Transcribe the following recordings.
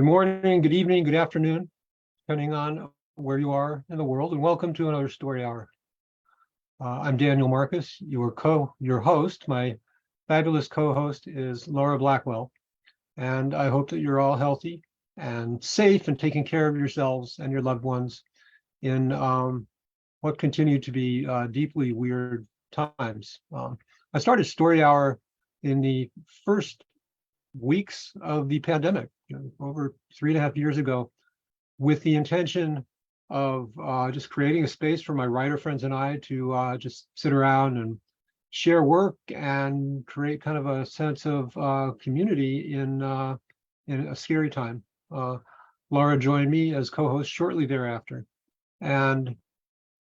Good morning, good evening, good afternoon, depending on where you are in the world, and welcome to another Story Hour. I'm Daniel Marcus, your host. My fabulous co-host is Laura Blackwell, and I hope that you're all healthy and safe and taking care of yourselves and your loved ones in what continue to be deeply weird times. I started Story Hour in the first weeks of the pandemic, over 3.5 years ago, with the intention of just creating a space for my writer friends and I to just sit around and share work and create kind of a sense of community in a scary time. Laura joined me as co-host shortly thereafter, and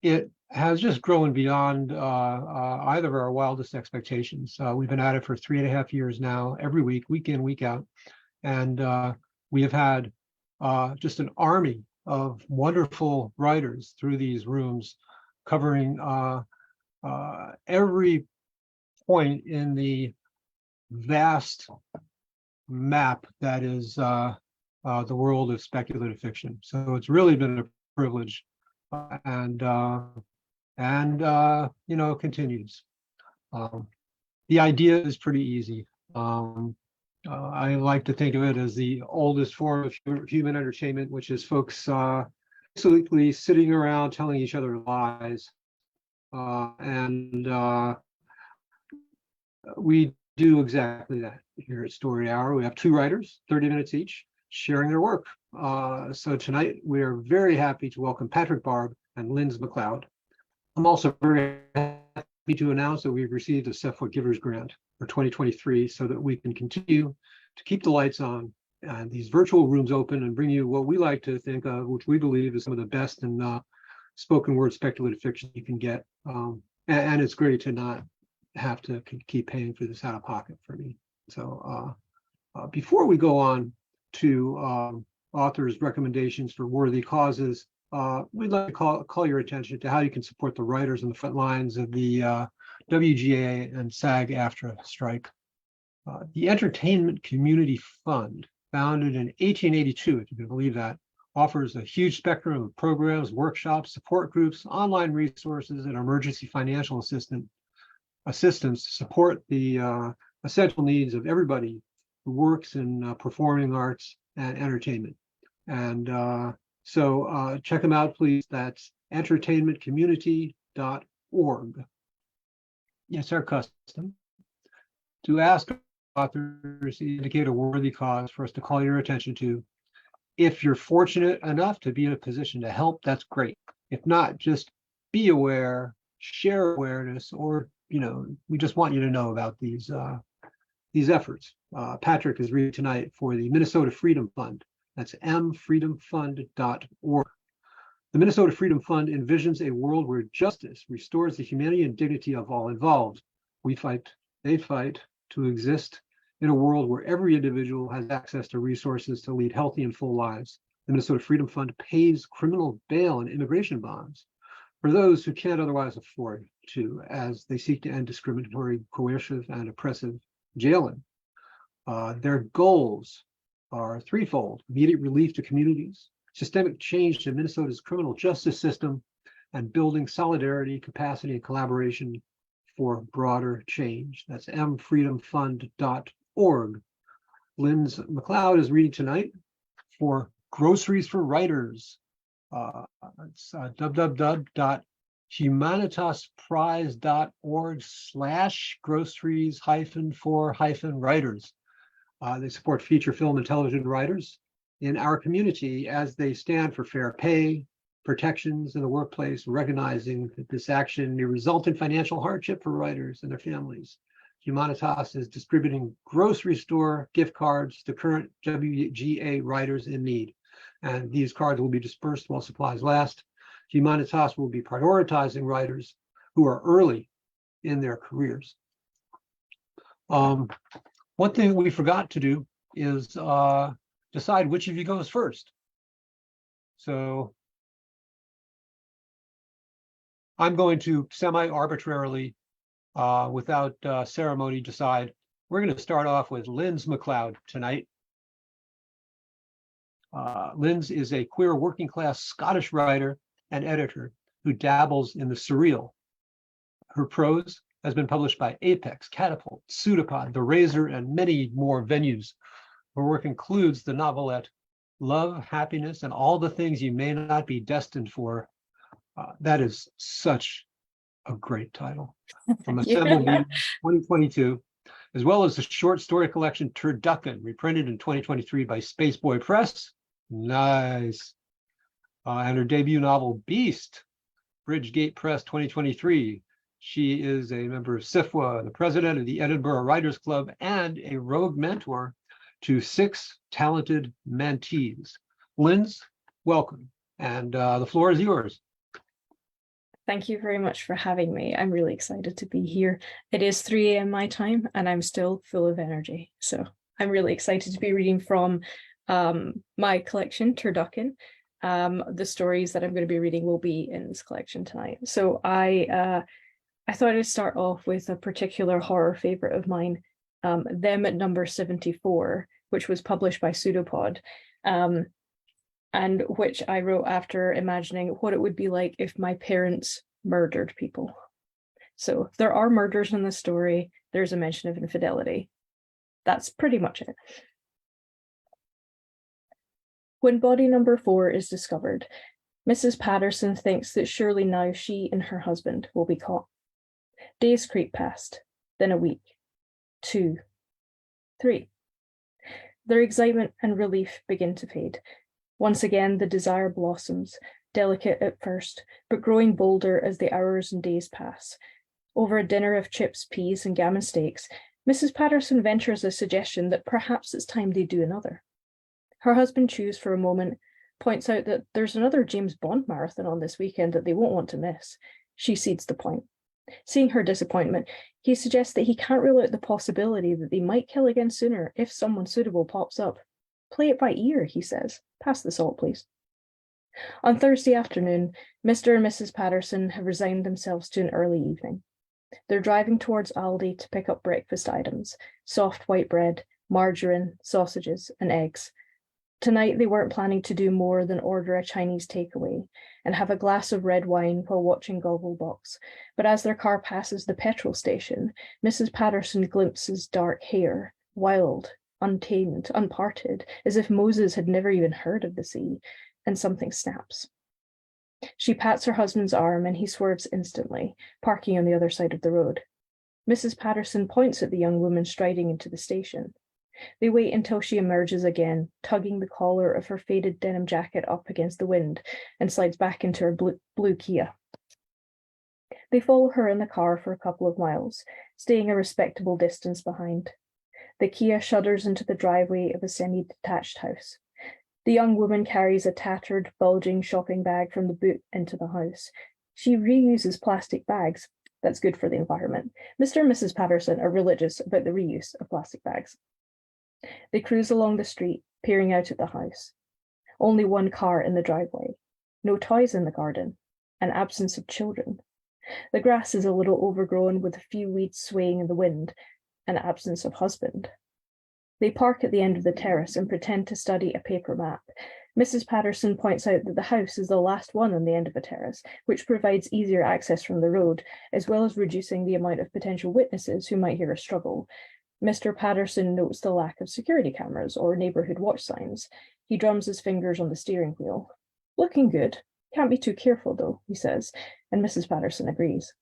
it has just grown beyond either of our wildest expectations. We've been at it for 3.5 years now, every week, week in, week out. And we have had just an army of wonderful writers through these rooms, covering every point in the vast map that is the world of speculative fiction. So it's really been a privilege, and continues. The idea is pretty easy. I like to think of it as the oldest form of human entertainment, which is folks basically sitting around telling each other lies. We do exactly that here at Story Hour. We have two writers, 30 minutes each, sharing their work. So tonight we are very happy to welcome Patrick Barb and Lindz McLeod. I'm also very happy to announce that we've received a Sefwa Givers Grant for 2023 so that we can continue to keep the lights on and these virtual rooms open and bring you what we like to think of, which we believe is some of the best in spoken word speculative fiction you can get. And it's great to not have to keep paying for this out of pocket for me. So before we go on to authors' recommendations for worthy causes, we'd like to call your attention to how you can support the writers on the front lines of the WGA and SAG-AFTRA strike. The Entertainment Community Fund, founded in 1882, if you can believe that, offers a huge spectrum of programs, workshops, support groups, online resources, and emergency financial assistance to support the essential needs of everybody who works in performing arts and entertainment. And so check them out, please. That's entertainmentcommunity.org. It's our custom to ask authors to indicate a worthy cause for us to call your attention to. If you're fortunate enough to be in a position to help, that's great. If not, just be aware, share awareness, or we just want you to know about these efforts. Patrick is reading tonight for the Minnesota Freedom Fund. That's mfreedomfund.org. The Minnesota Freedom Fund envisions a world where justice restores the humanity and dignity of all involved. We fight, they fight to exist in a world where every individual has access to resources to lead healthy and full lives. The Minnesota Freedom Fund pays criminal bail and immigration bonds for those who can't otherwise afford to, as they seek to end discriminatory, coercive, and oppressive jailing. Their goals are threefold: immediate relief to communities, systemic change to Minnesota's criminal justice system, and building solidarity, capacity, and collaboration for broader change. That's mfreedomfund.org. Lindz McLeod is reading tonight for Groceries for Writers. It's www.humanitasprize.org/groceries-for-writers. They support feature film and television writers in our community as they stand for fair pay, protections in the workplace, recognizing that this action may result in financial hardship for writers and their families. Humanitas is distributing grocery store gift cards to current WGA writers in need, and these cards will be dispersed while supplies last. Humanitas will be prioritizing writers who are early in their careers. One thing we forgot to do is decide which of you goes first. So I'm going to semi-arbitrarily, without ceremony, decide. We're going to start off with Lindz McLeod tonight. Lindz is a queer working class Scottish writer and editor who dabbles in the surreal. Her prose has been published by Apex, Catapult, Pseudopod, The Razor, and many more venues. Her work includes the novelette Love, Happiness, and All the Things You May Not Be Destined For. That is such a great title. From Assembled Media 2022, as well as the short story collection Turducken, reprinted in 2023 by Spaceboy Press. Nice. And her debut novel Beast, Bridgegate Press 2023. She is a member of SIFWA, the president of the Edinburgh Writers Club, and a rogue mentor to 6 talented mentees. Lindz, welcome. And the floor is yours. Thank you very much for having me. I'm really excited to be here. It is 3 a.m. my time, and I'm still full of energy. So I'm really excited to be reading from my collection, Turducken. The stories that I'm going to be reading will be in this collection tonight. So I thought I'd start off with a particular horror favorite of mine, Them at Number 74, which was published by Pseudopod. And which I wrote after imagining what it would be like if my parents murdered people. So there are murders in this story. There's a mention of infidelity. That's pretty much it. When body number 4 is discovered, Mrs. Patterson thinks that surely now she and her husband will be caught. Days creep past, then a week, 2, 3. Their excitement and relief begin to fade. Once again, the desire blossoms, delicate at first, but growing bolder as the hours and days pass. Over a dinner of chips, peas, and gammon steaks, Mrs. Patterson ventures a suggestion that perhaps it's time they do another. Her husband chews for a moment, points out that there's another James Bond marathon on this weekend that they won't want to miss. She cedes the point. Seeing her disappointment, he suggests that he can't rule out the possibility that they might kill again sooner if someone suitable pops up. Play it by ear, he says. Pass the salt, please. On Thursday afternoon, Mr. and Mrs. Patterson have resigned themselves to an early evening. They're driving towards Aldi to pick up breakfast items, soft white bread, margarine, sausages, and eggs. Tonight, they weren't planning to do more than order a Chinese takeaway and have a glass of red wine while watching Gogglebox. But as their car passes the petrol station, Mrs. Patterson glimpses dark hair, wild, untamed, unparted, as if Moses had never even heard of the sea, and something snaps. She pats her husband's arm and he swerves instantly, parking on the other side of the road. Mrs. Patterson points at the young woman striding into the station. They wait until she emerges again, tugging the collar of her faded denim jacket up against the wind, and slides back into her blue Kia. They follow her in the car for a couple of miles, staying a respectable distance behind. The Kia shudders into the driveway of a semi-detached house. The young woman carries a tattered, bulging shopping bag from the boot into the house. She reuses plastic bags. That's good for the environment. Mr. and Mrs. Patterson are religious about the reuse of plastic bags. They cruise along the street, peering out at the house. Only one car in the driveway. No toys in the garden. An absence of children. The grass is a little overgrown with a few weeds swaying in the wind. An absence of husband. They park at the end of the terrace and pretend to study a paper map. Mrs. Patterson points out that the house is the last one on the end of a terrace, which provides easier access from the road, as well as reducing the amount of potential witnesses who might hear a struggle. Mr. Patterson notes the lack of security cameras or neighborhood watch signs. He drums his fingers on the steering wheel. Looking good. Can't be too careful, though, he says, and Mrs. Patterson agrees.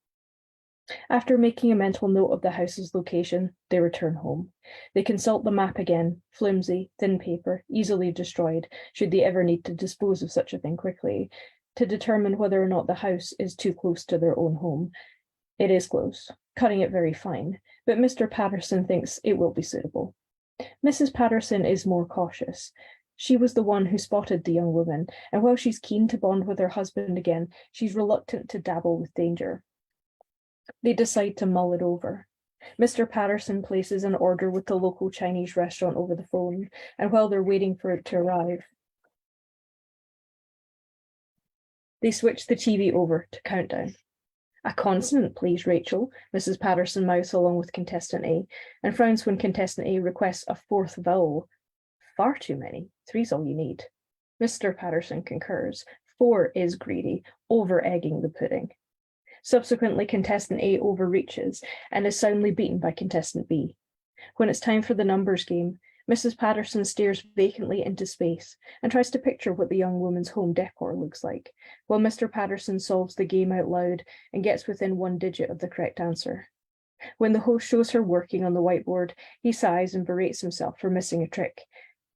After making a mental note of the house's location, they return home. They consult the map again, flimsy, thin paper, easily destroyed, should they ever need to dispose of such a thing quickly, to determine whether or not the house is too close to their own home. It is close, cutting it very fine, but Mr. Patterson thinks it will be suitable. Mrs. Patterson is more cautious. She was the one who spotted the young woman, and while she's keen to bond with her husband again, she's reluctant to dabble with danger. They decide to mull it over. Mr. Patterson places an order with the local Chinese restaurant over the phone, and while they're waiting for it to arrive, they switch the TV over to Countdown. A consonant, please, Rachel, Mrs. Patterson mouths along with contestant A, and frowns when contestant A requests a fourth vowel. Far too many. 3's all you need. Mr. Patterson concurs. 4 is greedy, over-egging the pudding. Subsequently, contestant A overreaches and is soundly beaten by contestant B. When it's time for the numbers game, Mrs. Patterson stares vacantly into space and tries to picture what the young woman's home decor looks like, while Mr. Patterson solves the game out loud and gets within 1 digit of the correct answer. When the host shows her working on the whiteboard, he sighs and berates himself for missing a trick.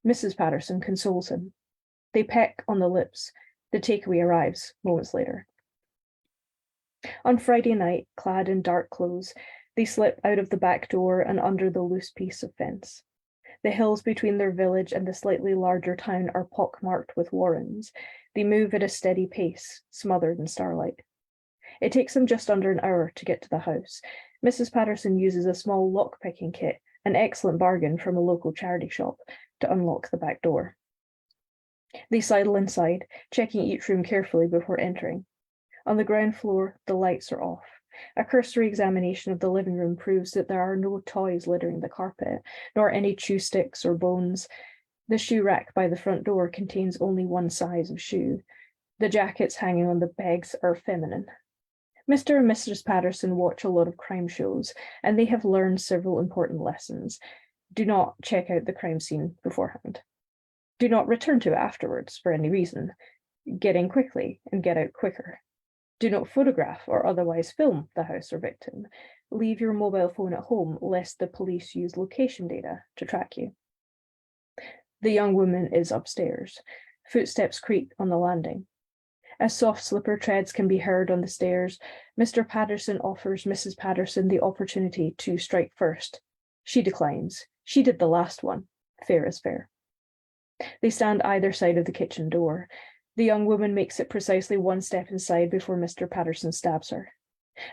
Mrs. Patterson consoles him. They peck on the lips. The takeaway arrives moments later. On Friday night, clad in dark clothes, they slip out of the back door and under the loose piece of fence. The hills between their village and the slightly larger town are pockmarked with warrens. They move at a steady pace, smothered in starlight. It takes them just under an hour to get to the house. Mrs. Patterson uses a small lock-picking kit, an excellent bargain from a local charity shop, to unlock the back door. They sidle inside, checking each room carefully before entering. On the ground floor, the lights are off. A cursory examination of the living room proves that there are no toys littering the carpet, nor any chew sticks or bones. The shoe rack by the front door contains only one size of shoe. The jackets hanging on the pegs are feminine. Mr. and Mrs. Patterson watch a lot of crime shows, and they have learned several important lessons. Do not check out the crime scene beforehand. Do not return to it afterwards for any reason. Get in quickly and get out quicker. Do not photograph or otherwise film the house or victim. Leave your mobile phone at home lest the police use location data to track you. The young woman is upstairs. Footsteps creak on the landing. As soft slipper treads can be heard on the stairs, Mr. Patterson offers Mrs. Patterson the opportunity to strike first. She declines. She did the last one. Fair is fair. They stand either side of the kitchen door. The young woman makes it precisely 1 step inside before Mr. Patterson stabs her.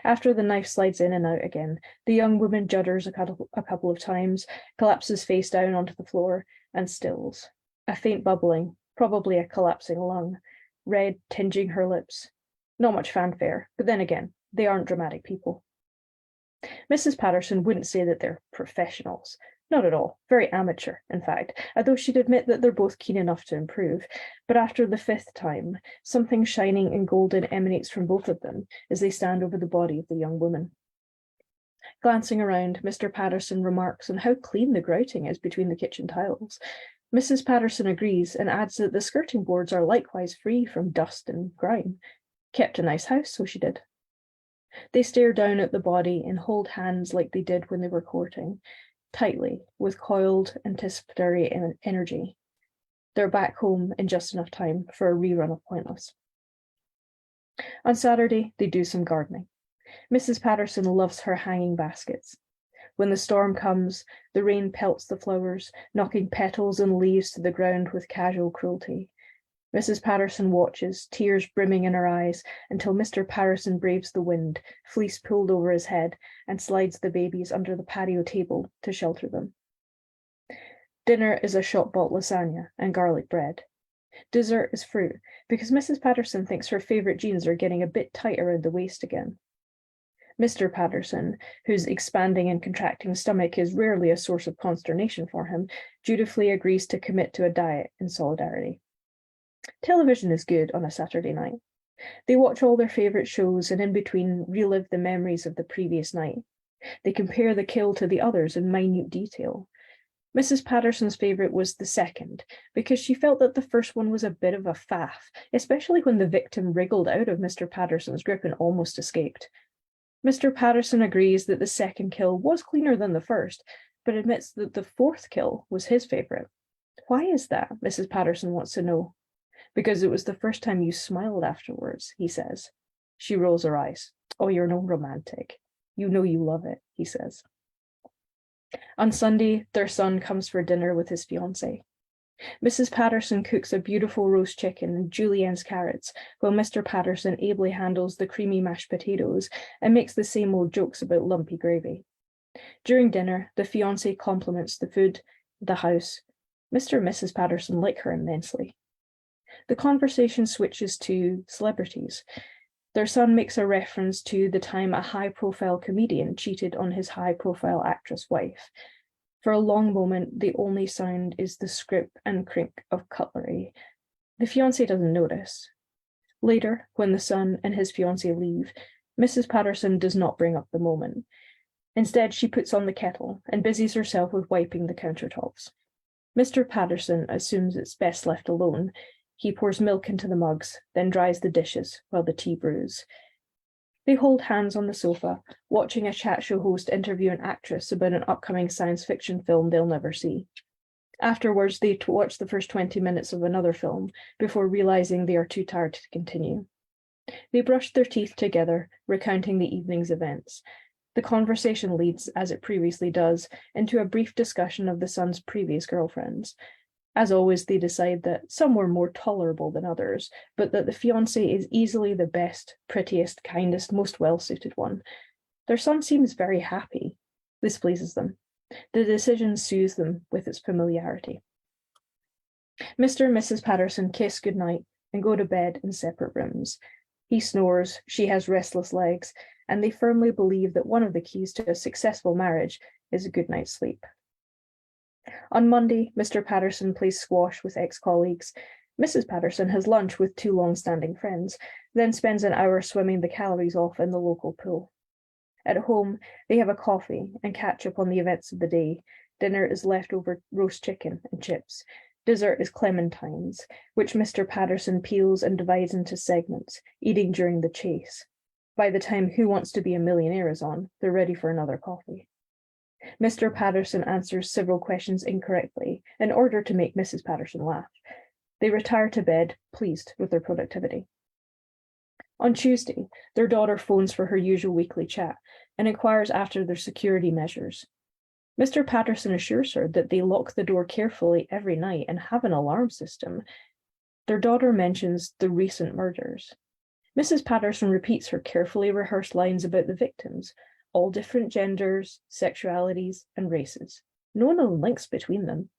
After the knife slides in and out again, the young woman judders a couple of times, collapses face down onto the floor, and stills. A faint bubbling, probably a collapsing lung, red tinging her lips. Not much fanfare, but then again, they aren't dramatic people. Mrs. Patterson wouldn't say that they're professionals. Not at all. Very amateur, in fact, although she'd admit that they're both keen enough to improve. But after the 5th time, something shining and golden emanates from both of them as they stand over the body of the young woman. Glancing around, Mr. Patterson remarks on how clean the grouting is between the kitchen tiles. Mrs. Patterson agrees and adds that the skirting boards are likewise free from dust and grime. Kept a nice house, so she did. They stare down at the body and hold hands like they did when they were courting, tightly, with coiled, anticipatory energy. They're back home in just enough time for a rerun of Pointless. On Saturday, they do some gardening. Mrs. Patterson loves her hanging baskets. When the storm comes, the rain pelts the flowers, knocking petals and leaves to the ground with casual cruelty. Mrs. Patterson watches, tears brimming in her eyes, until Mr. Patterson braves the wind, fleece pulled over his head, and slides the babies under the patio table to shelter them. Dinner is a shop-bought lasagna and garlic bread. Dessert is fruit, because Mrs. Patterson thinks her favourite jeans are getting a bit tight around the waist again. Mr. Patterson, whose expanding and contracting stomach is rarely a source of consternation for him, dutifully agrees to commit to a diet in solidarity. Television is good on a Saturday night. They watch all their favourite shows and in between relive the memories of the previous night. They compare the kill to the others in minute detail. Mrs. Patterson's favourite was the second, because she felt that the first one was a bit of a faff, especially when the victim wriggled out of Mr. Patterson's grip and almost escaped. Mr. Patterson agrees that the second kill was cleaner than the first, but admits that the 4th kill was his favourite. Why is that? Mrs. Patterson wants to know. Because it was the first time you smiled afterwards, he says. She rolls her eyes. Oh, you're no romantic. You know you love it, he says. On Sunday, their son comes for dinner with his fiancée. Mrs. Patterson cooks a beautiful roast chicken and julienne's carrots, while Mr. Patterson ably handles the creamy mashed potatoes and makes the same old jokes about lumpy gravy. During dinner, the fiancée compliments the food, the house. Mr. and Mrs. Patterson like her immensely. The conversation switches to celebrities. Their son makes a reference to the time a high-profile comedian cheated on his high-profile actress wife. For a long moment, the only sound is the scrap and crink of cutlery. The fiancé doesn't notice. Later, when the son and his fiancée leave, Mrs. Patterson does not bring up the moment. Instead, she puts on the kettle and busies herself with wiping the countertops. Mr. Patterson assumes it's best left alone. He pours milk into the mugs, then dries the dishes while the tea brews. They hold hands on the sofa, watching a chat show host interview an actress about an upcoming science fiction film they'll never see. Afterwards, they watch the first 20 minutes of another film before realizing they are too tired to continue. They brush their teeth together, recounting the evening's events. The conversation leads, as it previously does, into a brief discussion of the son's previous girlfriends. As always, they decide that some were more tolerable than others, but that the fiancée is easily the best, prettiest, kindest, most well-suited one. Their son seems very happy. This pleases them. The decision soothes them with its familiarity. Mr. and Mrs. Patterson kiss goodnight and go to bed in separate rooms. He snores, she has restless legs, and they firmly believe that one of the keys to a successful marriage is a good night's sleep. On Monday, Mr. Patterson plays squash with ex-colleagues. Mrs. Patterson has lunch with two long-standing friends, then spends an hour swimming the calories off in the local pool. At home, they have a coffee and catch up on the events of the day. Dinner is leftover roast chicken and chips. Dessert is clementines, which Mr. Patterson peels and divides into segments, eating during the chase. By the time Who Wants to Be a Millionaire is on, they're ready for another coffee. Mr. Patterson answers several questions incorrectly in order to make Mrs. Patterson laugh. They retire to bed, pleased with their productivity. On Tuesday, their daughter phones for her usual weekly chat and inquires after their security measures. Mr. Patterson assures her that they lock the door carefully every night and have an alarm system. Their daughter mentions the recent murders. Mrs. Patterson repeats her carefully rehearsed lines about the victims, all different genders, sexualities, and races. No known links between them.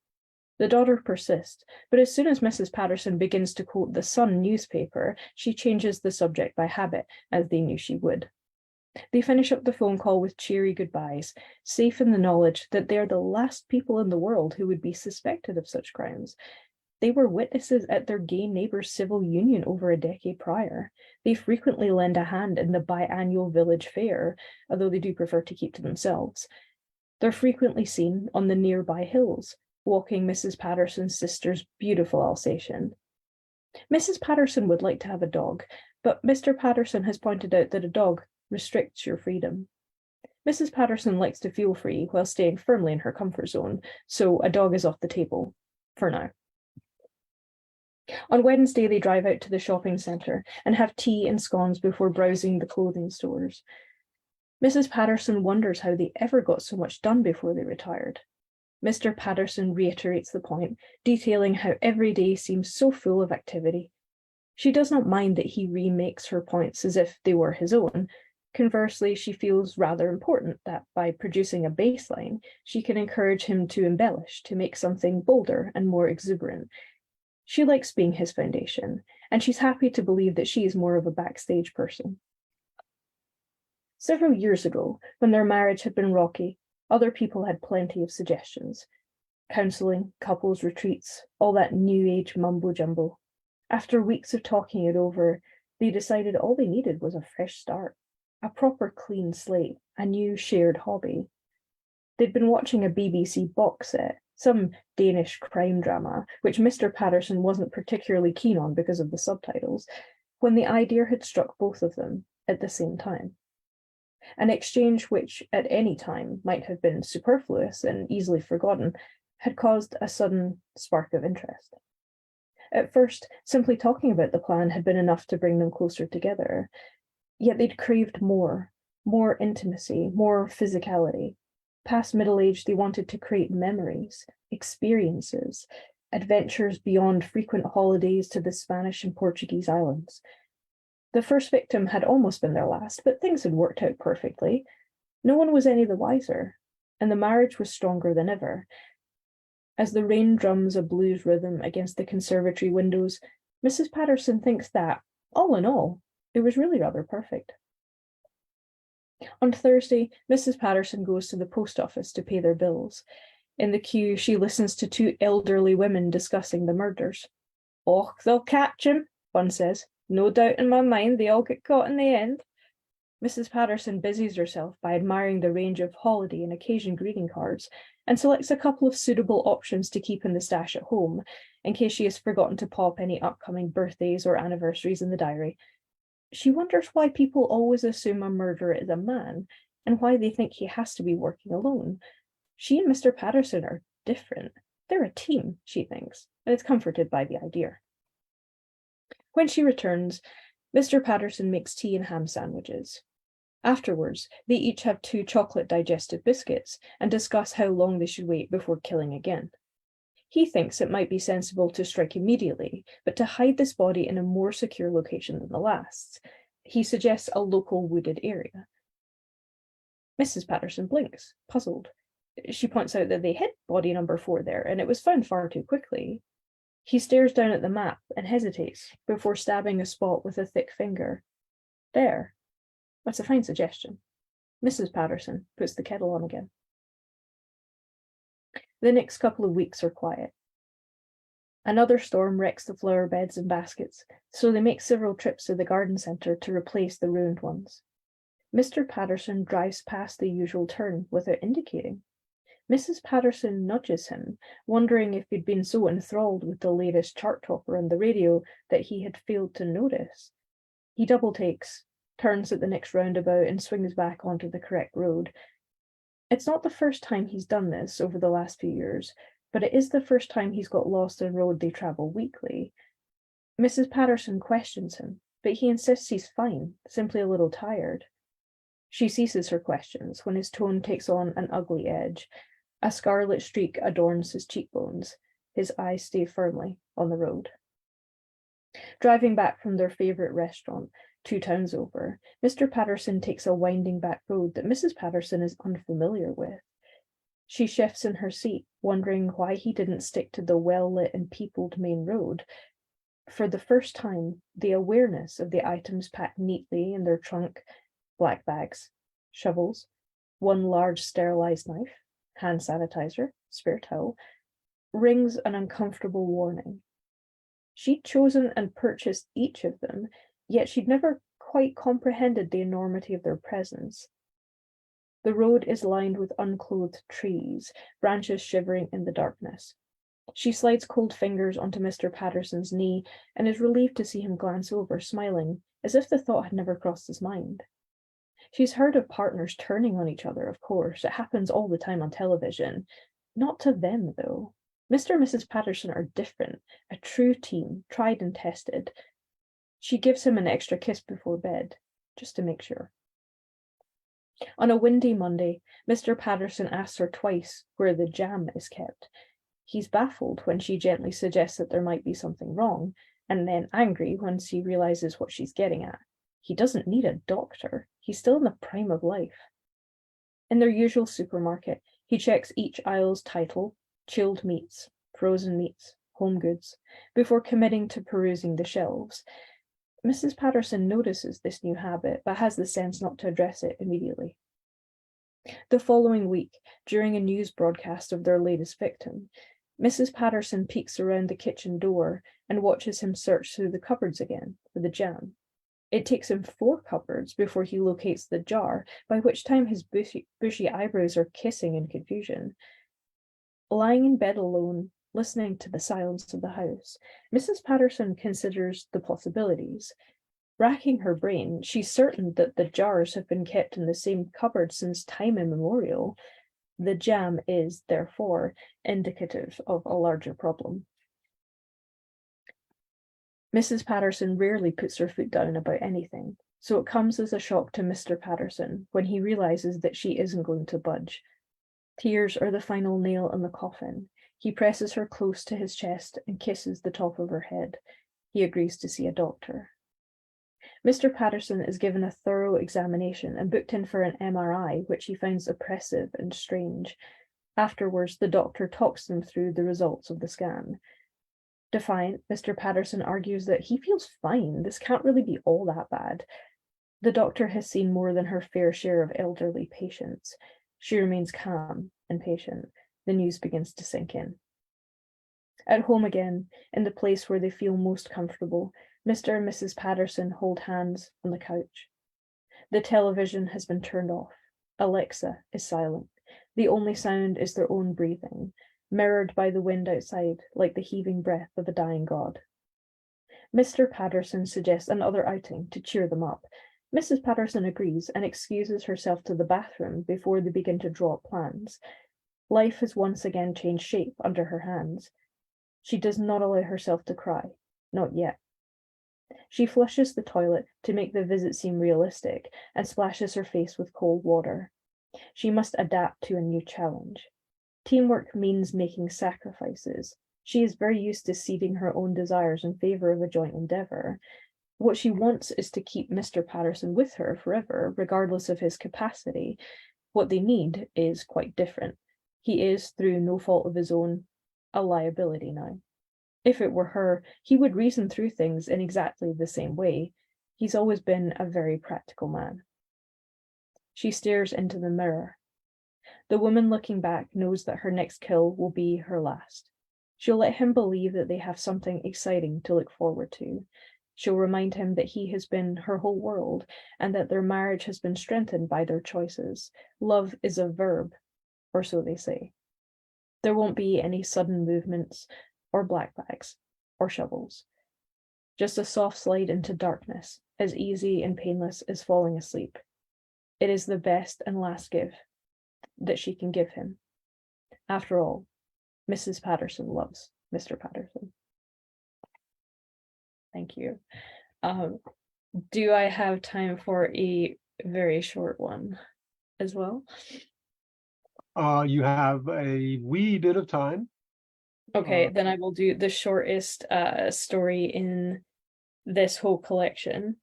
The daughter persists, but as soon as Mrs. Patterson begins to quote the Sun newspaper, she changes the subject by habit, as they knew she would. They finish up the phone call with cheery goodbyes, safe in the knowledge that they are the last people in the world who would be suspected of such crimes. They were witnesses at their gay neighbour's civil union over a decade prior. They frequently lend a hand in the biannual village fair, although they do prefer to keep to themselves. They're frequently seen on the nearby hills, walking Mrs. Patterson's sister's beautiful Alsatian. Mrs. Patterson would like to have a dog, but Mr. Patterson has pointed out that a dog restricts your freedom. Mrs. Patterson likes to feel free while staying firmly in her comfort zone, so a dog is off the table, for now. On Wednesday, they drive out to the shopping centre and have tea and scones before browsing the clothing stores. Mrs. Patterson wonders how they ever got so much done before they retired. Mr. Patterson reiterates the point, detailing how every day seems so full of activity. She does not mind that he remakes her points as if they were his own. Conversely, she feels rather important that by producing a baseline, she can encourage him to embellish, to make something bolder and more exuberant. She likes being his foundation, and she's happy to believe that she is more of a backstage person. Several years ago, when their marriage had been rocky, other people had plenty of suggestions. Counselling, couples retreats, all that new age mumbo-jumbo. After weeks of talking it over, they decided all they needed was a fresh start, a proper clean slate, a new shared hobby. They'd been watching a BBC box set, some Danish crime drama, which Mr. Patterson wasn't particularly keen on because of the subtitles, when the idea had struck both of them at the same time. An exchange which, at any time, might have been superfluous and easily forgotten, had caused a sudden spark of interest. At first, simply talking about the plan had been enough to bring them closer together, yet they'd craved more intimacy, more physicality. Past middle age, they wanted to create memories, experiences, adventures beyond frequent holidays to the Spanish and Portuguese islands. The first victim had almost been their last, but things had worked out perfectly. No one was any the wiser, and the marriage was stronger than ever. As the rain drums a blues rhythm against the conservatory windows, Mrs. Patterson thinks that, all in all, it was really rather perfect. On Thursday, Mrs. Patterson goes to the post office to pay their bills. In the queue, she listens to two elderly women discussing the murders. Och, they'll catch him, one says. No doubt in my mind they all get caught in the end. Mrs. Patterson busies herself by admiring the range of holiday and occasion greeting cards and selects a couple of suitable options to keep in the stash at home in case she has forgotten to pop any upcoming birthdays or anniversaries in the diary. She wonders why people always assume a murderer is a man and why they think he has to be working alone. She and Mr. Patterson are different. They're a team, she thinks, and is comforted by the idea. When she returns, Mr. Patterson makes tea and ham sandwiches. Afterwards, they each have 2 chocolate digestive biscuits and discuss how long they should wait before killing again. He thinks it might be sensible to strike immediately, but to hide this body in a more secure location than the last. He suggests a local wooded area. Mrs. Patterson blinks, puzzled. She points out that they hid body number 4 there, and it was found far too quickly. He stares down at the map and hesitates before stabbing a spot with a thick finger. There. That's a fine suggestion. Mrs. Patterson puts the kettle on again. The next couple of weeks are quiet. Another storm wrecks the flower beds and baskets, so they make several trips to the garden centre to replace the ruined ones. Mr. Patterson drives past the usual turn without indicating. Mrs. Patterson nudges him, wondering if he'd been so enthralled with the latest chart topper on the radio that he had failed to notice. He double takes, turns at the next roundabout and swings back onto the correct road. It's not the first time he's done this over the last few years, but it is the first time he's got lost on road they travel weekly. Mrs. Patterson questions him, but he insists he's fine, simply a little tired. She ceases her questions when his tone takes on an ugly edge. A scarlet streak adorns his cheekbones. His eyes stay firmly on the road. Driving back from their favourite restaurant, 2 towns over, Mr. Patterson takes a winding back road that Mrs. Patterson is unfamiliar with. She shifts in her seat, wondering why he didn't stick to the well-lit and peopled main road. For the first time, the awareness of the items packed neatly in their trunk, black bags, shovels, 1 large sterilized knife, hand sanitizer, spare towel, rings an uncomfortable warning. She'd chosen and purchased each of them, yet she'd never quite comprehended the enormity of their presence. The road is lined with unclothed trees, branches shivering in the darkness. She slides cold fingers onto Mr. Patterson's knee and is relieved to see him glance over, smiling, as if the thought had never crossed his mind. She's heard of partners turning on each other, of course. It happens all the time on television. Not to them, though. Mr. and Mrs. Patterson are different, a true team, tried and tested. She gives him an extra kiss before bed, just to make sure. On a windy Monday, Mr. Patterson asks her twice where the jam is kept. He's baffled when she gently suggests that there might be something wrong, and then angry when she realizes what she's getting at. He doesn't need a doctor. He's still in the prime of life. In their usual supermarket, he checks each aisle's title, chilled meats, frozen meats, home goods, before committing to perusing the shelves. Mrs. Patterson notices this new habit, but has the sense not to address it immediately. The following week, during a news broadcast of their latest victim, Mrs. Patterson peeks around the kitchen door and watches him search through the cupboards again for the jam. It takes him 4 cupboards before he locates the jar, by which time his bushy eyebrows are kissing in confusion. Lying in bed alone, listening to the silence of the house, Mrs. Patterson considers the possibilities. Racking her brain, she's certain that the jars have been kept in the same cupboard since time immemorial. The jam is, therefore, indicative of a larger problem. Mrs. Patterson rarely puts her foot down about anything, so it comes as a shock to Mr. Patterson when he realizes that she isn't going to budge. Tears are the final nail in the coffin. He presses her close to his chest and kisses the top of her head. He agrees to see a doctor. Mr. Patterson is given a thorough examination and booked in for an MRI, which he finds oppressive and strange. Afterwards, the doctor talks them through the results of the scan. Defiant, Mr. Patterson argues that he feels fine. This can't really be all that bad. The doctor has seen more than her fair share of elderly patients. She remains calm and patient. The news begins to sink in. At home again, in the place where they feel most comfortable, Mr. and Mrs. Patterson hold hands on the couch. The television has been turned off. Alexa is silent. The only sound is their own breathing, mirrored by the wind outside like the heaving breath of a dying god. Mr. Patterson suggests another outing to cheer them up. Mrs. Patterson agrees and excuses herself to the bathroom before they begin to draw up plans. Life has once again changed shape under her hands. She does not allow herself to cry, not yet. She flushes the toilet to make the visit seem realistic and splashes her face with cold water. She must adapt to a new challenge. Teamwork means making sacrifices. She is very used to ceding her own desires in favor of a joint endeavor. What she wants is to keep Mr. Patterson with her forever, regardless of his capacity. What they need is quite different. He is, through no fault of his own, a liability now. If it were her, he would reason through things in exactly the same way. He's always been a very practical man. She stares into the mirror. The woman looking back knows that her next kill will be her last. She'll let him believe that they have something exciting to look forward to. She'll remind him that he has been her whole world and that their marriage has been strengthened by their choices. Love is a verb, or so they say. There won't be any sudden movements or black bags or shovels. Just a soft slide into darkness, as easy and painless as falling asleep. It is the best and last gift that she can give him. After all, Mrs. Patterson loves Mr. Patterson. Thank you. Do I have time for a very short one as well? You have a wee bit of time. Okay, then I will do the shortest story in this whole collection,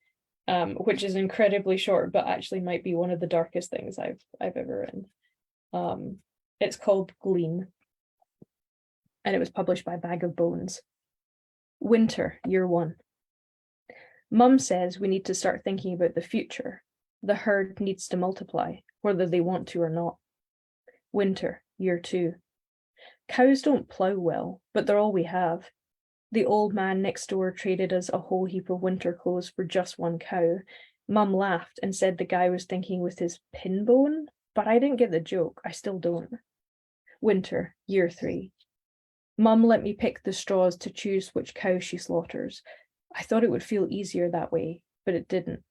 which is incredibly short, but actually might be one of the darkest things I've ever written. It's called Gleam, and it was published by Bag of Bones. Winter, year 1. Mum says we need to start thinking about the future. The herd needs to multiply, whether they want to or not. Winter, year 2. Cows don't plough well, but they're all we have. The old man next door traded us a whole heap of winter clothes for just one cow. Mum laughed and said the guy was thinking with his pin bone, but I didn't get the joke. I still don't. Winter, year 3. Mum let me pick the straws to choose which cow she slaughters. I thought it would feel easier that way, but it didn't.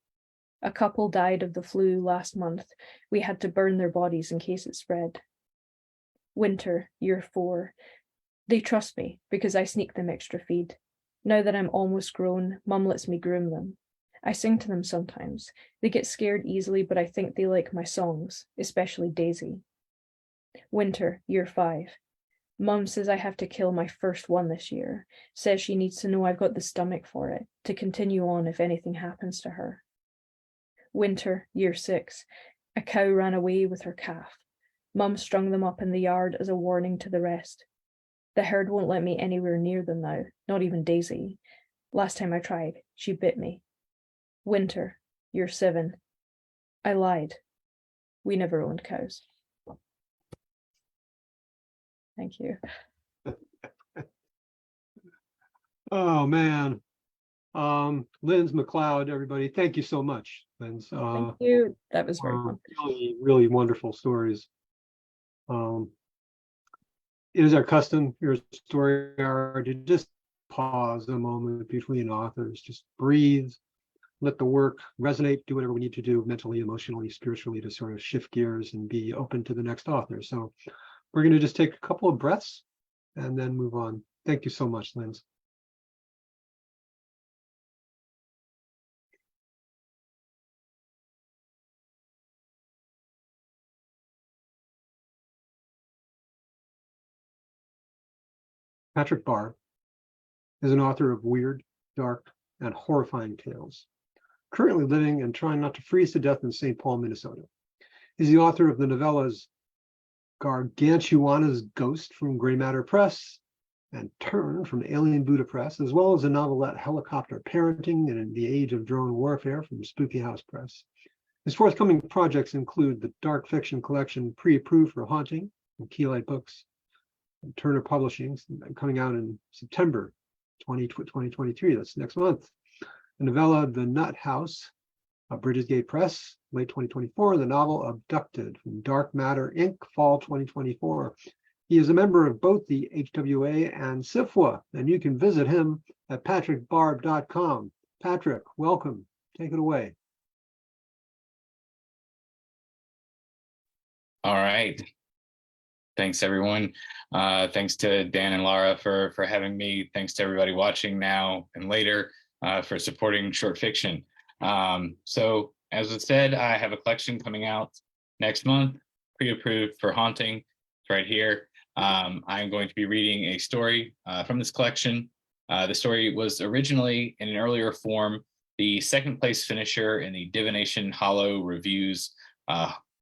A couple died of the flu last month. We had to burn their bodies in case it spread. Winter, year 4. They trust me because I sneak them extra feed. Now that I'm almost grown, Mum lets me groom them. I sing to them sometimes. They get scared easily, but I think they like my songs, especially Daisy. Winter, year 5. Mum says I have to kill my first one this year. Says she needs to know I've got the stomach for it, to continue on if anything happens to her. Winter, year 6. A cow ran away with her calf. Mum strung them up in the yard as a warning to the rest. The herd won't let me anywhere near them now, not even Daisy. Last time I tried, she bit me. Winter, year 7. I lied. We never owned cows. Thank you. Oh, man. Lindz, McLeod, everybody, thank you so much, Lindz. Thank you. That was very fun. Really, really wonderful stories. It is our custom here at Story Hour to just pause a moment between authors, just breathe, let the work resonate, do whatever we need to do mentally, emotionally, spiritually to sort of shift gears and be open to the next author. So we're going to just take a couple of breaths and then move on. Thank you so much, Lindz. Patrick Barb is an author of weird, dark, and horrifying tales, currently living and trying not to freeze to death in St. Paul, Minnesota. He's the author of the novellas Gargantuana's Ghost from Gray Matter Press and Turn from Alien Buddha Press, as well as the novelette Helicopter Parenting and the Age of Drone Warfare from Spooky House Press. His forthcoming projects include the dark fiction collection Pre-Approved for Haunting from Keylight Books, Turner Publishing, coming out in September 2023. That's next month. The novella The Nut House, Bridges Gate Press, late 2024. The novel Abducted from Dark Matter Inc., fall 2024. He is a member of both the HWA and SIFWA, and you can visit him at patrickbarb.com. Patrick, welcome. Take it away. All right. Thanks, everyone. Thanks to Dan and Laura for having me. Thanks to everybody watching now and later for supporting short fiction. So as I said, I have a collection coming out next month, pre-approved for Haunting. It's right here. I'm going to be reading a story from this collection. The story was originally in an earlier form, the second place finisher in the Divination Hollow Reviews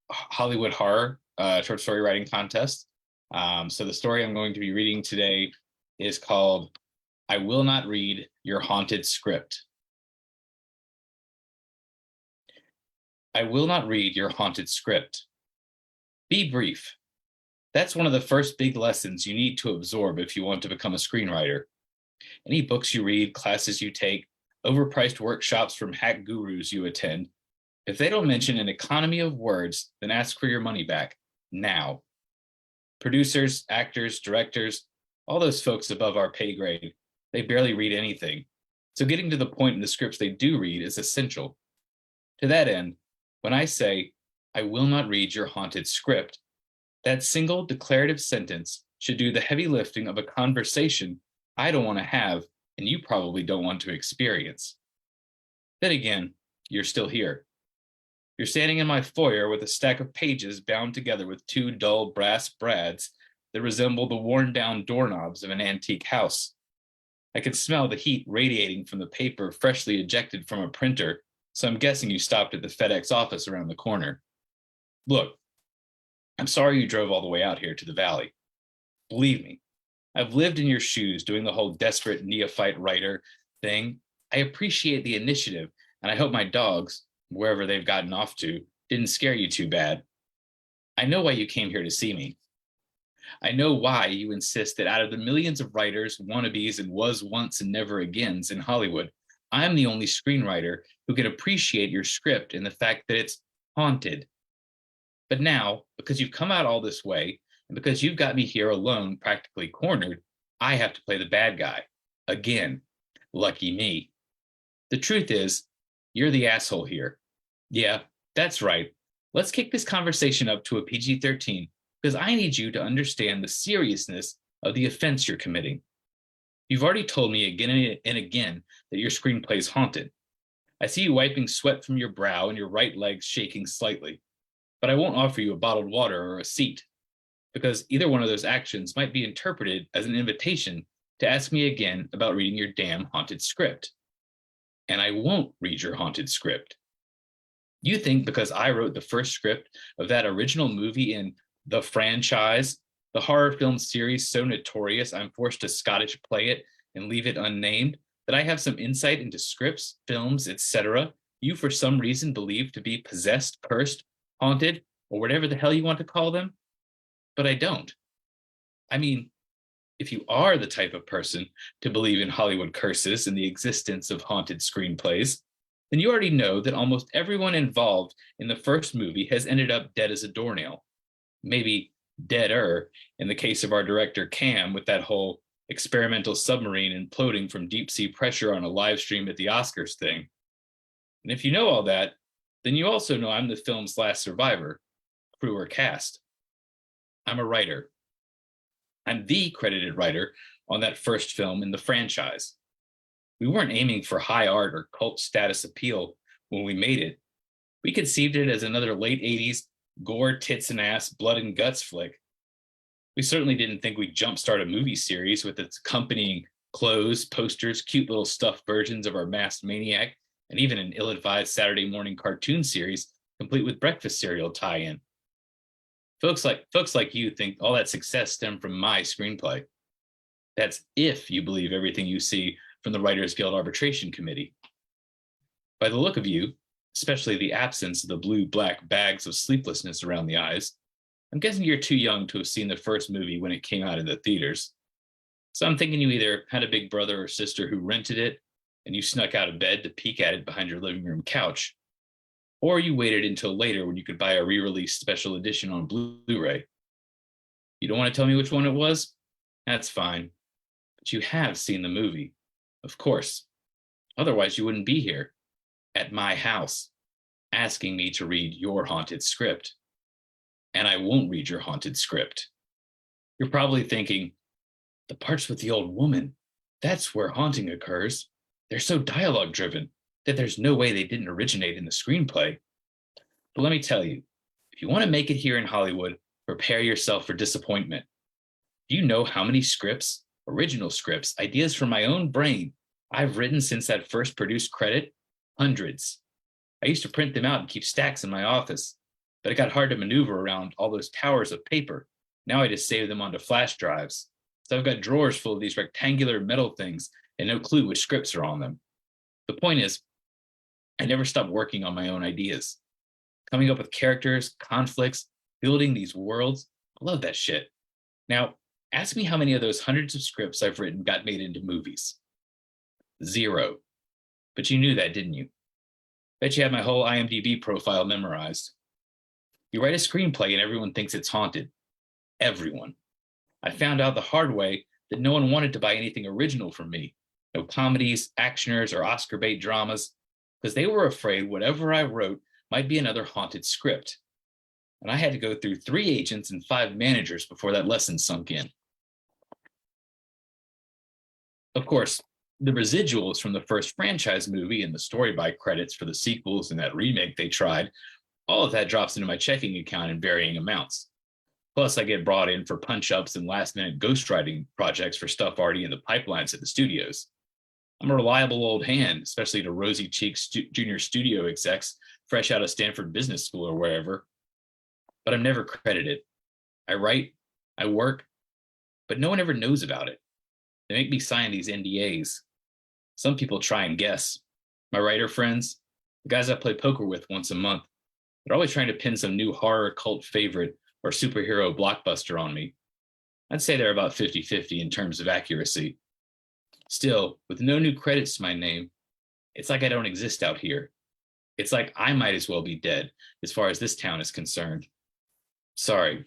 Hollywood Horror short story writing contest. So the story I'm going to be reading today is called I Will Not Read Your Haunted Script. I will not read your haunted script. Be brief. That's one of the first big lessons you need to absorb if you want to become a screenwriter. Any books you read, classes you take, overpriced workshops from hack gurus you attend, if they don't mention an economy of words, then ask for your money back now. Producers, actors, directors, all those folks above our pay grade, they barely read anything. So getting to the point in the scripts they do read is essential. To that end, when I say, I will not read your haunted script, that single declarative sentence should do the heavy lifting of a conversation I don't want to have and you probably don't want to experience. Then again, you're still here. You're standing in my foyer with a stack of pages bound together with two dull brass brads that resemble the worn-down doorknobs of an antique house. I can smell the heat radiating from the paper freshly ejected from a printer, so I'm guessing you stopped at the FedEx office around the corner. Look, I'm sorry you drove all the way out here to the valley. Believe me, I've lived in your shoes doing the whole desperate neophyte writer thing. I appreciate the initiative, and I hope my dogs, wherever they've gotten off to, didn't scare you too bad. I know why you came here to see me. I know why you insist that out of the millions of writers, wannabes, and was once and never agains in Hollywood, I'm the only screenwriter who can appreciate your script and the fact that it's haunted. But now, because you've come out all this way, and because you've got me here alone, practically cornered, I have to play the bad guy. Again. Lucky me. The truth is, you're the asshole here. Yeah, that's right. Let's kick this conversation up to a PG-13, because I need you to understand the seriousness of the offense you're committing. You've already told me again and again that your screenplay's haunted. I see you wiping sweat from your brow and your right leg shaking slightly. But I won't offer you a bottled water or a seat, because either one of those actions might be interpreted as an invitation to ask me again about reading your damn haunted script. And I won't read your haunted script. You think because I wrote the first script of that original movie in the franchise, the horror film series so notorious I'm forced to Scottish play it and leave it unnamed, that I have some insight into scripts, films, etc. you for some reason believe to be possessed, cursed, haunted, or whatever the hell you want to call them? But I don't. I mean, if you are the type of person to believe in Hollywood curses and the existence of haunted screenplays, then you already know that almost everyone involved in the first movie has ended up dead as a doornail. Maybe deader in the case of our director Cam with that whole experimental submarine imploding from deep sea pressure on a live stream at the Oscars thing. And if you know all that, then you also know I'm the film's last survivor, crew or cast. I'm a writer. I'm the credited writer on that first film in the franchise. We weren't aiming for high art or cult status appeal when we made it. We conceived it as another late 80s gore, tits and ass, blood and guts flick. We certainly didn't think we'd jumpstart a movie series with its accompanying clothes, posters, cute little stuffed versions of our masked maniac, and even an ill-advised Saturday morning cartoon series complete with breakfast cereal tie-in. Folks like you think all that success stemmed from my screenplay. That's if you believe everything you see from the Writers Guild Arbitration Committee. By the look of you, especially the absence of the blue-black bags of sleeplessness around the eyes, I'm guessing you're too young to have seen the first movie when it came out in the theaters. So I'm thinking you either had a big brother or sister who rented it and you snuck out of bed to peek at it behind your living room couch, or you waited until later when you could buy a re-release special edition on Blu-ray. You don't want to tell me which one it was? That's fine. But you have seen the movie, of course. Otherwise, you wouldn't be here at my house asking me to read your haunted script. And I won't read your haunted script. You're probably thinking, the parts with the old woman, that's where haunting occurs. They're so dialogue driven that there's no way they didn't originate in the screenplay. But let me tell you, if you want to make it here in Hollywood, prepare yourself for disappointment. Do you know how many scripts, original scripts, ideas from my own brain I've written since that first produced credit? Hundreds. I used to print them out and keep stacks in my office, but it got hard to maneuver around all those towers of paper. Now I just save them onto flash drives. So I've got drawers full of these rectangular metal things and no clue which scripts are on them. The point is, I never stopped working on my own ideas. Coming up with characters, conflicts, building these worlds. I love that shit. Now, ask me how many of those hundreds of scripts I've written got made into movies. 0. But you knew that, didn't you? Bet you have my whole IMDb profile memorized. You write a screenplay and everyone thinks it's haunted. Everyone. I found out the hard way that no one wanted to buy anything original from me. No comedies, actioners, or Oscar bait dramas, because they were afraid whatever I wrote might be another haunted script. And I had to go through 3 agents and 5 managers before that lesson sunk in. Of course, the residuals from the first franchise movie and the story by credits for the sequels and that remake they tried, all of that drops into my checking account in varying amounts. Plus, I get brought in for punch-ups and last-minute ghostwriting projects for stuff already in the pipelines at the studios. I'm a reliable old hand, especially to rosy-cheeked junior studio execs fresh out of Stanford Business School or wherever. But I'm never credited. I write, I work, but no one ever knows about it. They make me sign these NDAs. Some people try and guess. My writer friends, the guys I play poker with once a month, they're always trying to pin some new horror cult favorite or superhero blockbuster on me. I'd say they're about 50-50 in terms of accuracy. Still, with no new credits to my name, it's like I don't exist out here. It's like I might as well be dead as far as this town is concerned. Sorry.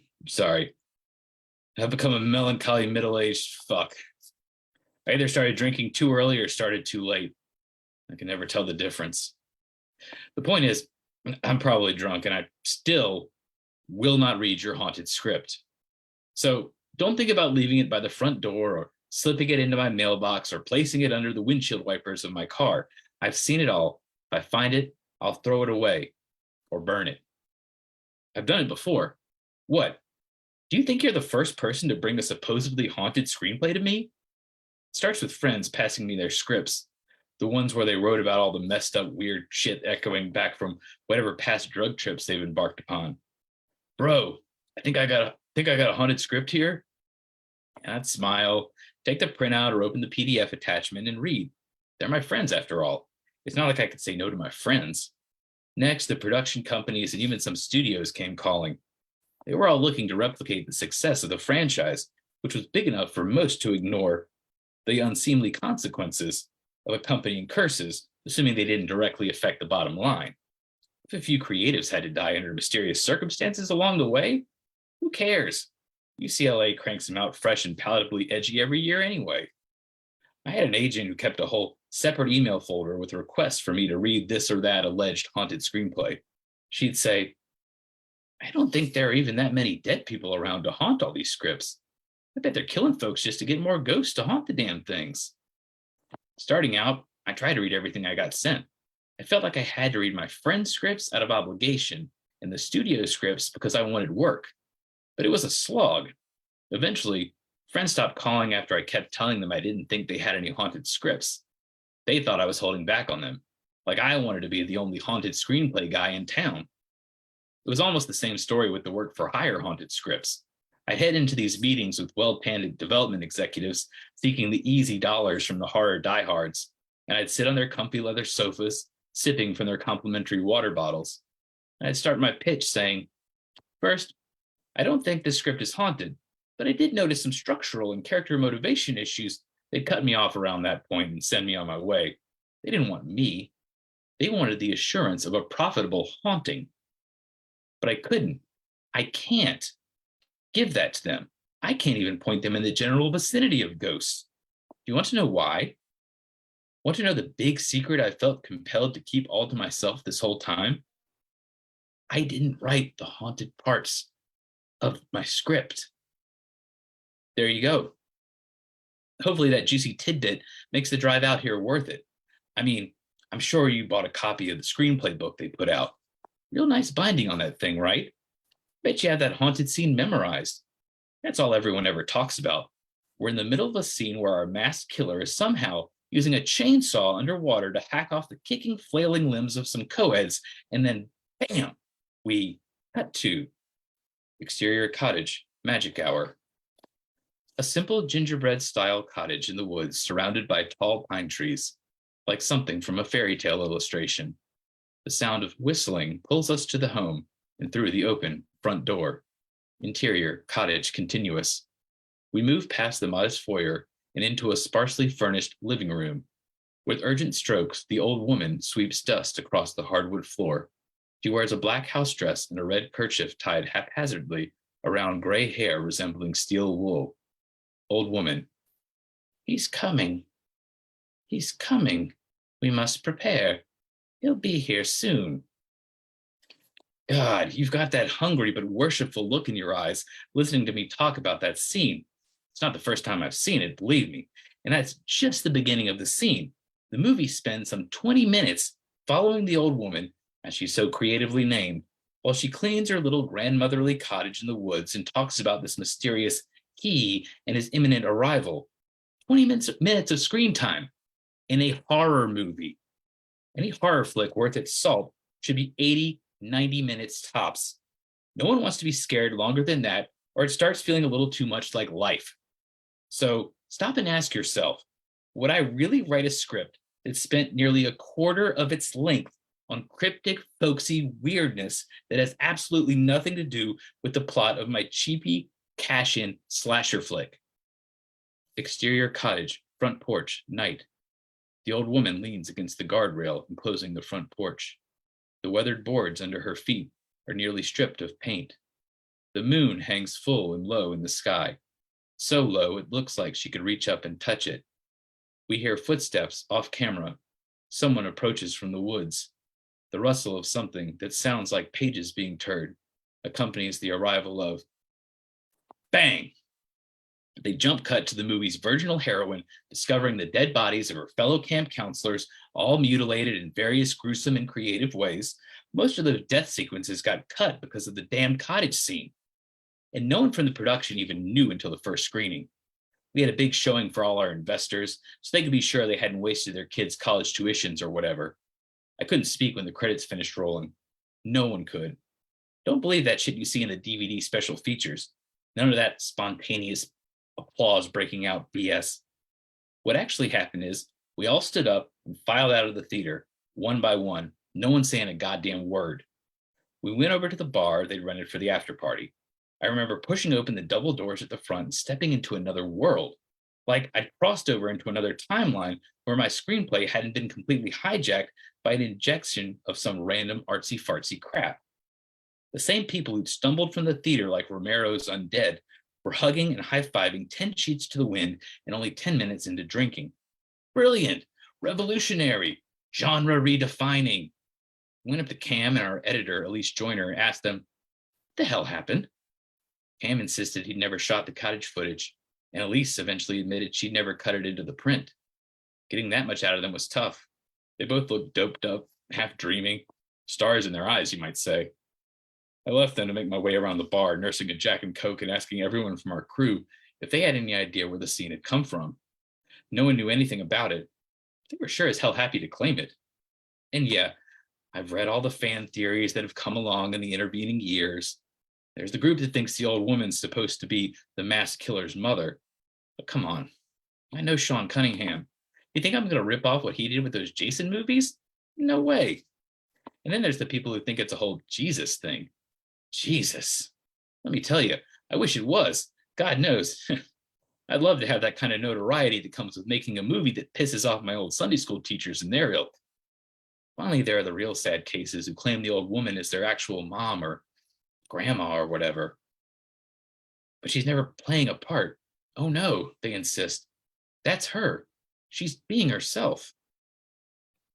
I've become a melancholy middle-aged fuck. I either started drinking too early or started too late. I can never tell the difference. The point is, I'm probably drunk and I still will not read your haunted script. So don't think about leaving it by the front door or slipping it into my mailbox or placing it under the windshield wipers of my car. I've seen it all. If I find it, I'll throw it away or burn it. I've done it before. What? Do you think you're the first person to bring a supposedly haunted screenplay to me? It starts with friends passing me their scripts, the ones where they wrote about all the messed up weird shit echoing back from whatever past drug trips they've embarked upon. Bro, I think I got a haunted script here. And I'd smile, take the printout or open the PDF attachment and read. They're my friends after all. It's not like I could say no to my friends. Next, the production companies and even some studios came calling. They were all looking to replicate the success of the franchise, which was big enough for most to ignore the unseemly consequences of accompanying curses, assuming they didn't directly affect the bottom line. If a few creatives had to die under mysterious circumstances along the way, who cares? UCLA cranks them out fresh and palatably edgy every year anyway. I had an agent who kept a whole separate email folder with requests for me to read this or that alleged haunted screenplay. She'd say, I don't think there are even that many dead people around to haunt all these scripts. I bet they're killing folks just to get more ghosts to haunt the damn things. Starting out, I tried to read everything I got sent. I felt like I had to read my friends' scripts out of obligation and the studio scripts because I wanted work. But it was a slog. Eventually, friends stopped calling after I kept telling them I didn't think they had any haunted scripts. They thought I was holding back on them, like I wanted to be the only haunted screenplay guy in town. It was almost the same story with the work for hire haunted scripts. I'd head into these meetings with well-paid development executives seeking the easy dollars from the horror diehards, and I'd sit on their comfy leather sofas, sipping from their complimentary water bottles. And I'd start my pitch saying, first, I don't think this script is haunted, but I did notice some structural and character motivation issues that cut me off around that point and send me on my way. They didn't want me. They wanted the assurance of a profitable haunting. But I couldn't. I can't give that to them. I can't even point them in the general vicinity of ghosts. Do you want to know why? Want to know the big secret I felt compelled to keep all to myself this whole time? I didn't write the haunted parts of my script. There you go. Hopefully that juicy tidbit makes the drive out here worth it. I mean, I'm sure you bought a copy of the screenplay book they put out. Real nice binding on that thing, right? Bet you have that haunted scene memorized. That's all everyone ever talks about. We're in the middle of a scene where our masked killer is somehow using a chainsaw underwater to hack off the kicking, flailing limbs of some co-eds, and then bam, we cut to exterior cottage, magic hour. A simple gingerbread-style cottage in the woods surrounded by tall pine trees, like something from a fairy tale illustration. The sound of whistling pulls us to the home and through the open front door. Interior, cottage, continuous. We move past the modest foyer and into a sparsely furnished living room. With urgent strokes, the old woman sweeps dust across the hardwood floor. She wears a black house dress and a red kerchief tied haphazardly around gray hair resembling steel wool. Old woman. He's coming. He's coming. We must prepare. He'll be here soon. God, you've got that hungry but worshipful look in your eyes listening to me talk about that scene. It's not the first time I've seen it, believe me. And that's just the beginning of the scene. The movie spends some 20 minutes following the old woman, as she's so creatively named, while she cleans her little grandmotherly cottage in the woods and talks about this mysterious he and his imminent arrival. 20 minutes of screen time in a horror movie. Any horror flick worth its salt should be 80, 90 minutes tops. No one wants to be scared longer than that, or it starts feeling a little too much like life. So stop and ask yourself, would I really write a script that spent nearly a quarter of its length on cryptic, folksy weirdness that has absolutely nothing to do with the plot of my cheapy cash-in slasher flick? Exterior cottage, front porch, night. The old woman leans against the guardrail enclosing the front porch. The weathered boards under her feet are nearly stripped of paint. The moon hangs full and low in the sky, so low it looks like she could reach up and touch it. We hear footsteps off camera. Someone approaches from the woods. The rustle of something that sounds like pages being turned accompanies the arrival of bang! They jump cut to the movie's virginal heroine discovering the dead bodies of her fellow camp counselors, all mutilated in various gruesome and creative ways. Most of the death sequences got cut because of the damn cottage scene. And no one from the production even knew until the first screening. We had a big showing for all our investors, so they could be sure they hadn't wasted their kids' college tuitions or whatever. I couldn't speak when the credits finished rolling. No one could. Don't believe that shit you see in the DVD special features. None of that spontaneous applause breaking out BS. What actually happened is we all stood up and filed out of the theater, one by one, no one saying a goddamn word. We went over to the bar they'd rented for the after party. I remember pushing open the double doors at the front and stepping into another world. Like I'd crossed over into another timeline where my screenplay hadn't been completely hijacked by an injection of some random artsy-fartsy crap. The same people who'd stumbled from the theater like Romero's Undead were hugging and high-fiving 10 sheets to the wind and only 10 minutes into drinking. Brilliant, revolutionary, genre redefining. Went up to Cam and our editor, Elise Joyner, asked them, what the hell happened? Cam insisted he'd never shot the cottage footage, and Elise eventually admitted she'd never cut it into the print. Getting that much out of them was tough. They both looked doped up, half dreaming, stars in their eyes, you might say. I left them to make my way around the bar, nursing a Jack and Coke and asking everyone from our crew if they had any idea where the scene had come from. No one knew anything about it. They were sure as hell happy to claim it. And yeah, I've read all the fan theories that have come along in the intervening years. There's the group that thinks the old woman's supposed to be the masked killer's mother. But come on, I know Sean Cunningham. You think I'm going to rip off what he did with those Jason movies? No way. And then there's the people who think it's a whole Jesus thing. Jesus. Let me tell you, I wish it was. God knows. I'd love to have that kind of notoriety that comes with making a movie that pisses off my old Sunday school teachers and their ilk. Finally, there are the real sad cases who claim the old woman is their actual mom or grandma or whatever. But she's never playing a part. Oh no, they insist. That's her. She's being herself.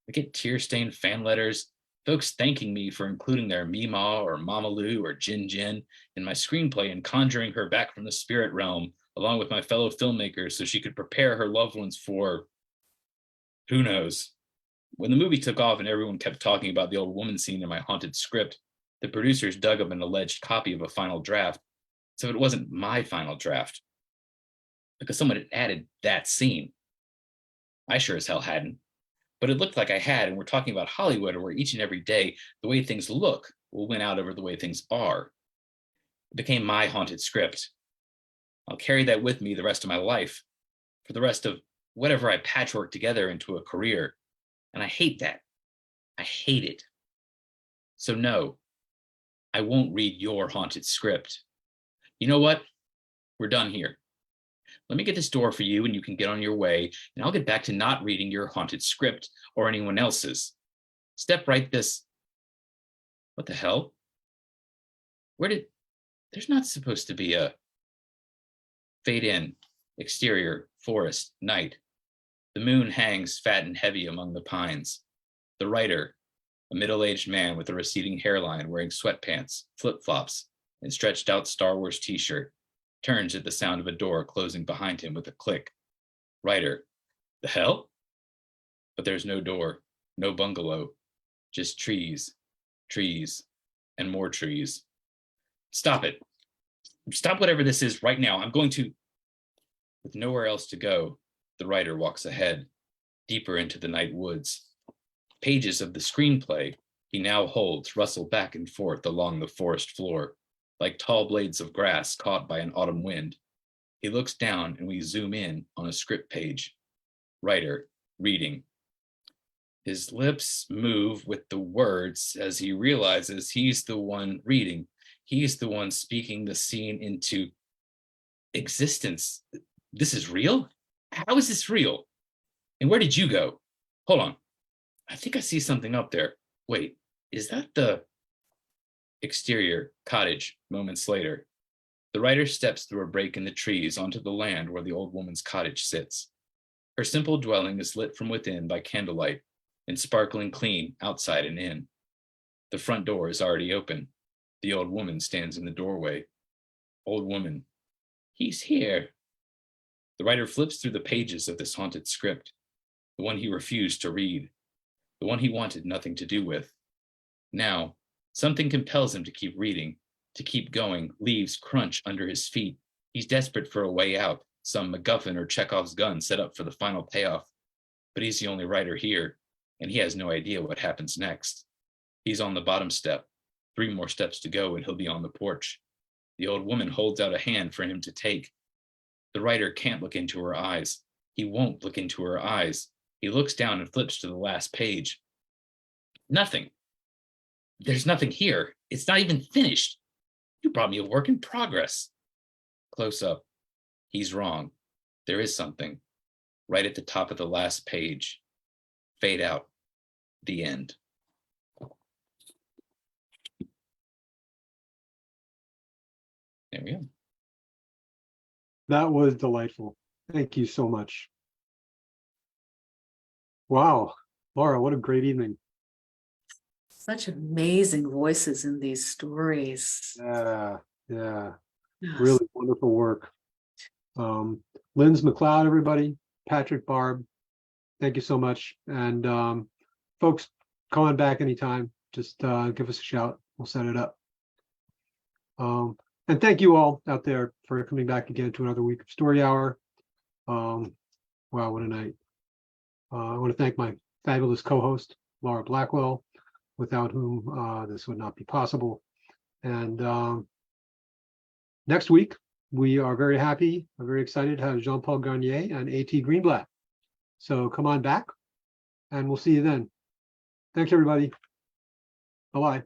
I get tear-stained fan letters, folks thanking me for including their Meemaw or Mama Lou or Jin Jin in my screenplay and conjuring her back from the spirit realm along with my fellow filmmakers so she could prepare her loved ones for who knows. When the movie took off and everyone kept talking about the old woman scene in my haunted script, the producers dug up an alleged copy of a final draft, so it wasn't my final draft, because someone had added that scene. I sure as hell hadn't, but it looked like I had, and we're talking about Hollywood, where each and every day the way things look will win out over the way things are. It became my haunted script. I'll carry that with me the rest of my life, for the rest of whatever I patchwork together into a career. And I hate that. I hate it. So no, I won't read your haunted script. You know what? We're done here. Let me get this door for you and you can get on your way, and I'll get back to not reading your haunted script or anyone else's. Step right this. What the hell? There's not supposed to be a fade in, exterior, forest, night. The moon hangs fat and heavy among the pines. The writer, a middle-aged man with a receding hairline wearing sweatpants, flip-flops, and stretched out Star Wars t-shirt, turns at the sound of a door closing behind him with a click. Writer, the hell? But there's no door, no bungalow, just trees, and more trees. Stop it. Stop whatever this is right now. I'm going to... With nowhere else to go, the writer walks ahead, deeper into the night woods. Pages of the screenplay he now holds rustle back and forth along the forest floor, like tall blades of grass caught by an autumn wind. He looks down and we zoom in on a script page. Writer, reading. His lips move with the words as he realizes he's the one reading. He's the one speaking the scene into existence. This is real? How is this real? And where did you go? Hold on. I think I see something up there. Wait, is that the exterior cottage? Moments later, the writer steps through a break in the trees onto the land where the old woman's cottage sits. Her simple dwelling is lit from within by candlelight and sparkling clean outside and in. The front door is already open. The old woman stands in the doorway. Old woman, he's here. The writer flips through the pages of this haunted script, the one he refused to read, the one he wanted nothing to do with. Now, something compels him to keep reading, to keep going. Leaves crunch under his feet. He's desperate for a way out, some MacGuffin or Chekhov's gun set up for the final payoff. But he's the only writer here, and he has no idea what happens next. He's on the bottom step. 3 more steps to go and he'll be on the porch. The old woman holds out a hand for him to take. The writer can't look into her eyes. He won't look into her eyes. He looks down and flips to the last page. Nothing. There's nothing here. It's not even finished. You brought me a work in progress. Close up. He's wrong. There is something. Right at the top of the last page. Fade out. The end. There we go. That was delightful. Thank you so much. Wow, Laura, what a great evening. Such amazing voices in these stories. Yeah, Yes. really wonderful work. Lindz, McLeod, everybody, Patrick, Barb, thank you so much. And folks, call on back anytime. Just give us a shout. We'll set it up. And thank you all out there for coming back again to another week of Story Hour. Wow, what a night. I want to thank my fabulous co-host, Laura Blackwell, without whom this would not be possible. And next week, we are very happy, I'm very excited to have Jean-Paul Garnier and A.T. Greenblatt. So come on back and we'll see you then. Thanks, everybody. Bye-bye.